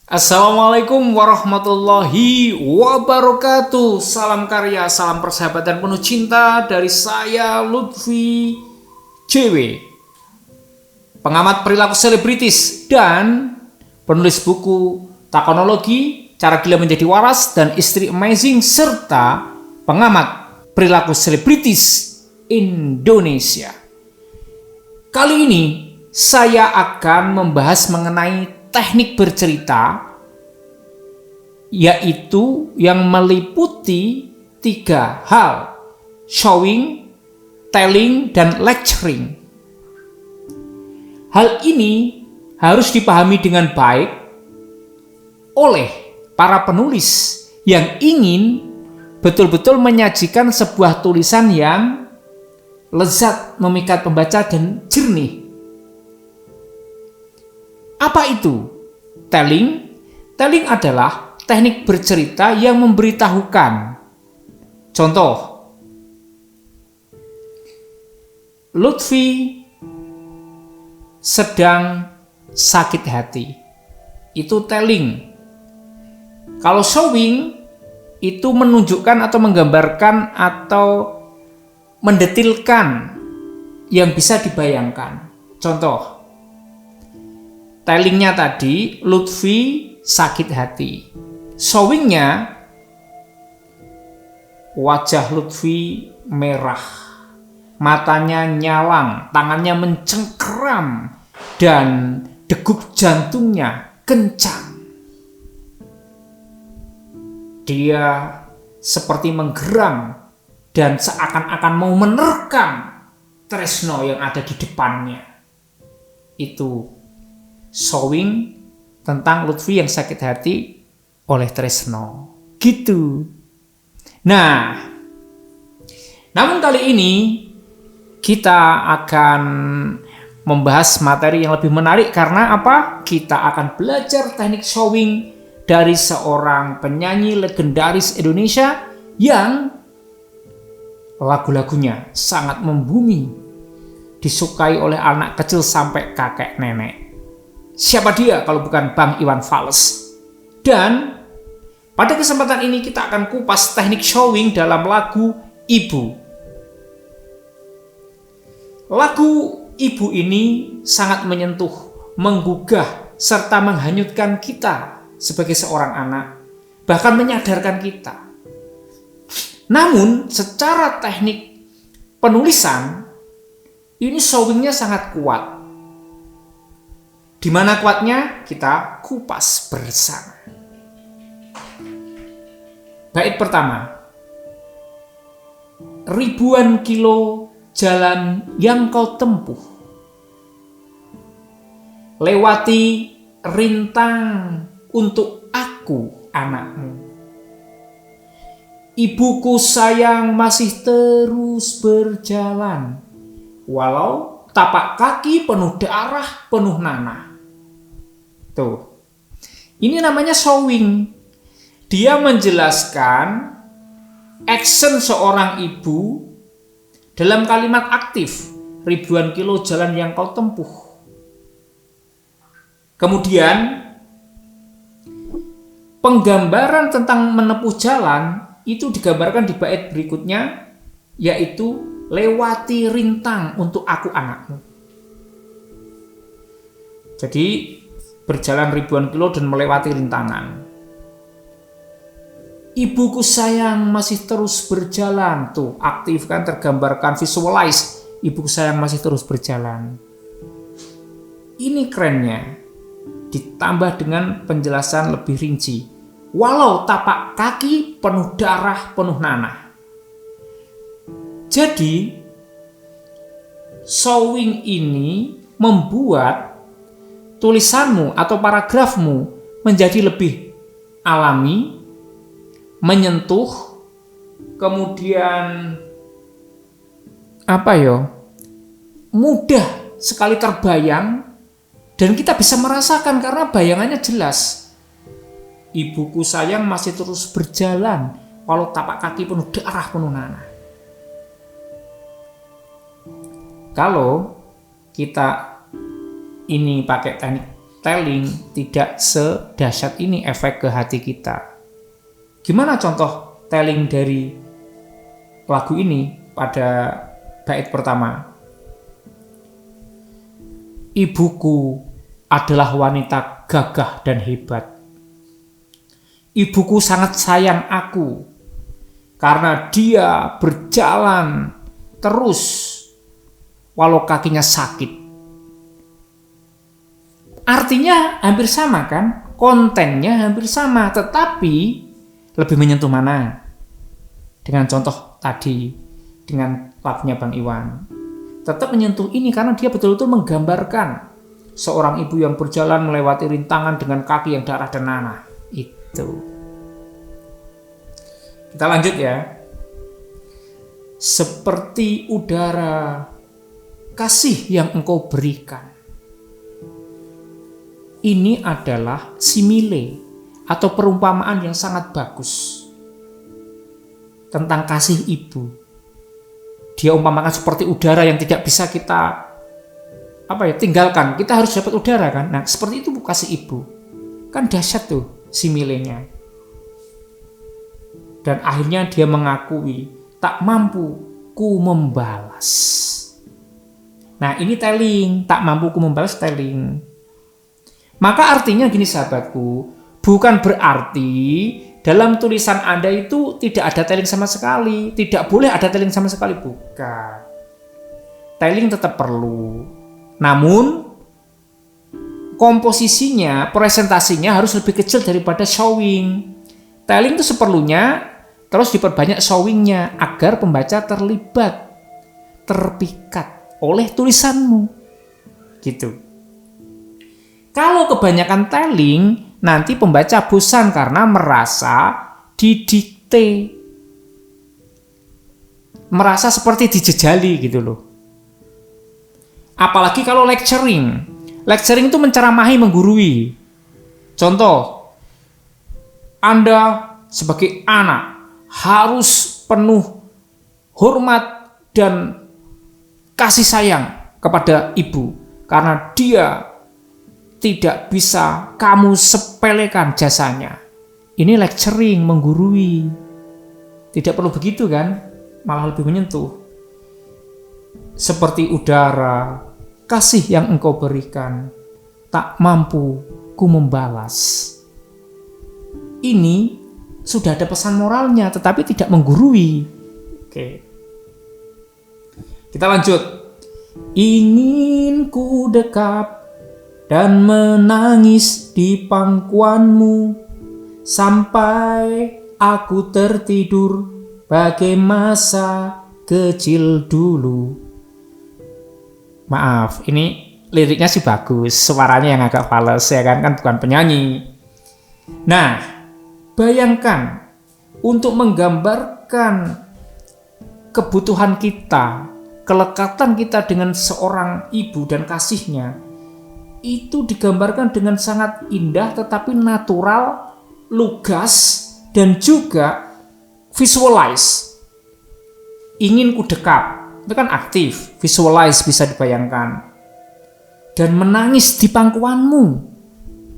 Assalamualaikum warahmatullahi wabarakatuh. Salam karya, salam persahabatan penuh cinta dari saya Lutfi JW, pengamat perilaku selebritis dan penulis buku Takonologi, Cara Gila Menjadi Waras dan Istri Amazing, serta pengamat perilaku selebritis Indonesia. Kali ini saya akan membahas mengenai teknik bercerita, yaitu yang meliputi 3 hal: showing, telling, dan lecturing. Hal ini harus dipahami dengan baik oleh para penulis yang ingin betul-betul menyajikan sebuah tulisan yang lezat, memikat pembaca, dan jernih. Apa itu telling? Telling adalah teknik bercerita yang memberitahukan. Contoh, Lutfi sedang sakit hati. Itu telling. Kalau showing itu menunjukkan atau menggambarkan atau mendetilkan yang bisa dibayangkan. Contoh, tellingnya tadi, Lutfi sakit hati. Showingnya, wajah Lutfi merah, matanya nyalang, tangannya mencengkeram, dan degup jantungnya kencang. Dia seperti menggeram dan seakan-akan mau menerkam tresno yang ada di depannya. Itu showing tentang Lutfi yang sakit hati oleh tresno. Gitu. Nah, namun kali ini kita akan membahas materi yang lebih menarik karena apa? Kita akan belajar teknik showing dari seorang penyanyi legendaris Indonesia yang lagu-lagunya sangat membumi, disukai oleh anak kecil sampai kakek nenek. Siapa dia kalau bukan Bang Iwan Fals? Dan pada kesempatan ini kita akan kupas teknik showing dalam lagu Ibu. Lagu Ibu ini sangat menyentuh, menggugah, serta menghanyutkan kita sebagai seorang anak, bahkan menyadarkan kita. Namun secara teknik penulisan, ini showingnya sangat kuat. Di mana kuatnya? Kita kupas bersama. Bait pertama. Ribuan kilo jalan yang kau tempuh, lewati rintang untuk aku anakmu. Ibuku sayang masih terus berjalan, walau tapak kaki penuh darah, penuh nanah. Tuh. Ini namanya showing. Dia menjelaskan action seorang ibu dalam kalimat aktif. Ribuan kilo jalan yang kau tempuh. Kemudian penggambaran tentang menempuh jalan itu digambarkan di bait berikutnya, yaitu lewati rintang untuk aku anakmu. Jadi berjalan ribuan kilo dan melewati rintangan. Ibuku sayang masih terus berjalan. Tuh, aktif kan, tergambarkan, visualize. Ibuku sayang masih terus berjalan. Ini kerennya. Ditambah dengan penjelasan lebih rinci. Walau tapak kaki penuh darah, penuh nanah. Jadi, showing ini membuat tulisanmu atau paragrafmu menjadi lebih alami, menyentuh, kemudian mudah sekali terbayang, dan kita bisa merasakan karena bayangannya jelas. Ibuku sayang masih terus berjalan, walau tapak kaki penuh darah, penuh nanah. Kalau kita ini pakai teknik telling tidak sedahsyat ini efek ke hati kita. Gimana contoh telling dari lagu ini pada bait pertama? Ibuku adalah wanita gagah dan hebat. Ibuku sangat sayang aku karena dia berjalan terus walau kakinya sakit. Artinya hampir sama kan? Kontennya hampir sama, tetapi lebih menyentuh mana? Dengan contoh tadi, dengan lagunya Bang Iwan. Tetap menyentuh ini karena dia betul-betul menggambarkan seorang ibu yang berjalan melewati rintangan dengan kaki yang darah dan nanah. Itu. Kita lanjut ya. Seperti udara kasih yang engkau berikan. Ini adalah simile atau perumpamaan yang sangat bagus tentang kasih ibu. Dia umpamakan seperti udara yang tidak bisa kita tinggalkan. Kita harus dapat udara kan. Nah, seperti itu kasih ibu. Kan dahsyat tuh similenya. Dan akhirnya dia mengakui, tak mampu ku membalas. Nah, ini telling, tak mampu ku membalas telling. Maka artinya gini sahabatku, bukan berarti dalam tulisan Anda itu tidak ada telling sama sekali, tidak boleh ada telling sama sekali, bukan. Telling tetap perlu. Namun komposisinya, presentasinya harus lebih kecil daripada showing. Telling itu seperlunya, terus diperbanyak showingnya agar pembaca terlibat, terpikat oleh tulisanmu. Gitu. Kalau kebanyakan telling, nanti pembaca bosan karena merasa didikte. Merasa seperti dijejali gitu loh. Apalagi kalau lecturing. Lecturing itu menceramahi, menggurui. Contoh, Anda sebagai anak harus penuh hormat dan kasih sayang kepada ibu. Karena dia tidak bisa kamu sepelekan jasanya. Ini lecturing, menggurui. Tidak perlu begitu kan? Malah lebih menyentuh. Seperti udara, kasih yang engkau berikan, tak mampu ku membalas. Ini sudah ada pesan moralnya, tetapi tidak menggurui. Oke. Kita lanjut. Ingin ku dekat dan menangis di pangkuanmu sampai aku tertidur bagai masa kecil dulu. Maaf, ini liriknya sih bagus, suaranya yang agak fals ya kan bukan penyanyi. Nah, bayangkan untuk menggambarkan kebutuhan kita, kelekatan kita dengan seorang ibu dan kasihnya, itu digambarkan dengan sangat indah tetapi natural, lugas, dan juga visualize. Ingin ku dekat, itu kan aktif, visualize bisa dibayangkan. Dan menangis di pangkuanmu.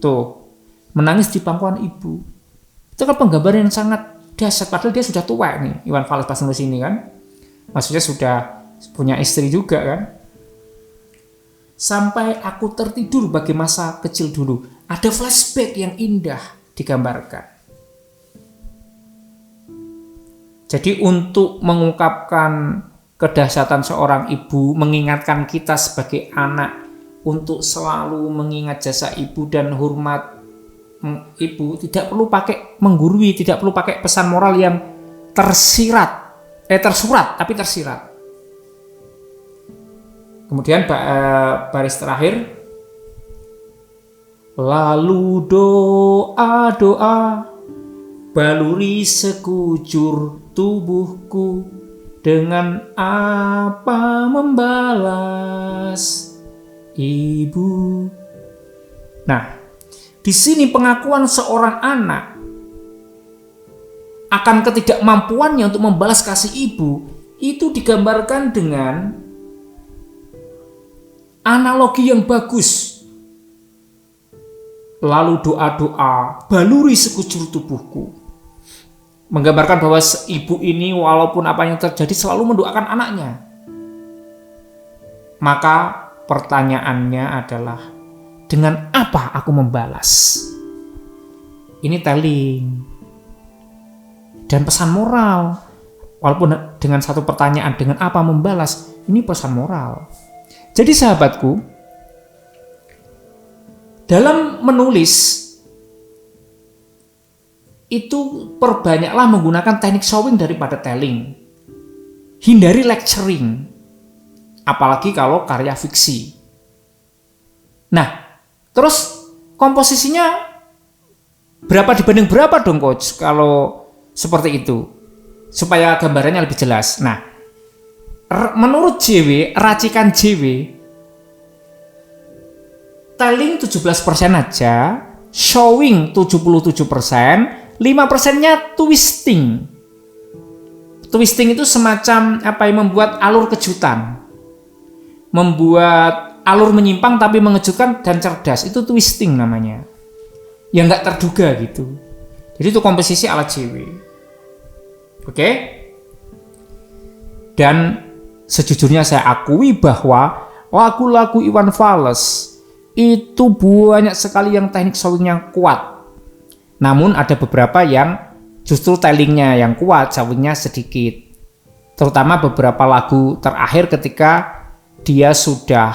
Tuh, menangis di pangkuan ibu. Itu kan penggambaran yang sangat dahsyat, padahal dia sudah tua nih, Iwan Fals pas nulis ini kan. Maksudnya sudah punya istri juga kan. Sampai aku tertidur bagi masa kecil dulu. Ada flashback yang indah digambarkan. Jadi untuk mengungkapkan kedahsyatan seorang ibu, mengingatkan kita sebagai anak untuk selalu mengingat jasa ibu dan hormat ibu, tidak perlu pakai menggurui, tidak perlu pakai pesan moral yang tersurat, tapi tersirat. Kemudian baris terakhir, lalu doa-doa baluri sekujur tubuhku, dengan apa membalas ibu. Nah, di sini pengakuan seorang anak akan ketidakmampuannya untuk membalas kasih ibu itu digambarkan dengan analogi yang bagus. lalu doa-doa baluri sekujur tubuhku. Menggambarkan bahwa ibu ini walaupun apa yang terjadi selalu mendoakan anaknya. Maka pertanyaannya adalah, dengan apa aku membalas? Ini telling. Dan pesan moral. Walaupun dengan satu pertanyaan, dengan apa membalas? Ini pesan moral. Jadi sahabatku, dalam menulis itu perbanyaklah menggunakan teknik showing daripada telling. Hindari lecturing, apalagi kalau karya fiksi. Nah, terus komposisinya berapa dibanding berapa dong coach kalau seperti itu? Supaya gambarannya lebih jelas. Nah, menurut JW, racikan JW, telling 17% aja, showing 77%, 5%-nya twisting. Twisting itu semacam membuat alur kejutan. Membuat alur menyimpang tapi mengejutkan dan cerdas. Itu twisting namanya. Yang nggak terduga gitu. Jadi itu komposisi ala JW. Oke? Dan sejujurnya saya akui bahwa lagu-lagu Iwan Fals itu banyak sekali yang teknik showingnya kuat. Namun ada beberapa yang justru tellingnya yang kuat, showingnya sedikit. Terutama beberapa lagu terakhir ketika dia sudah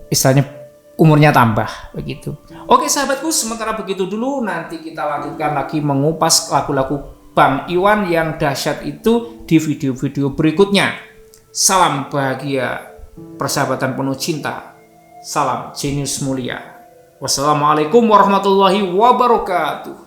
istilahnya umurnya tambah begitu. Oke sahabatku, sementara begitu dulu, nanti kita lanjutkan lagi mengupas lagu-lagu Bang Iwan yang dahsyat itu di video-video berikutnya. Salam bahagia, persahabatan penuh cinta. Salam jenius mulia. Wassalamualaikum warahmatullahi wabarakatuh.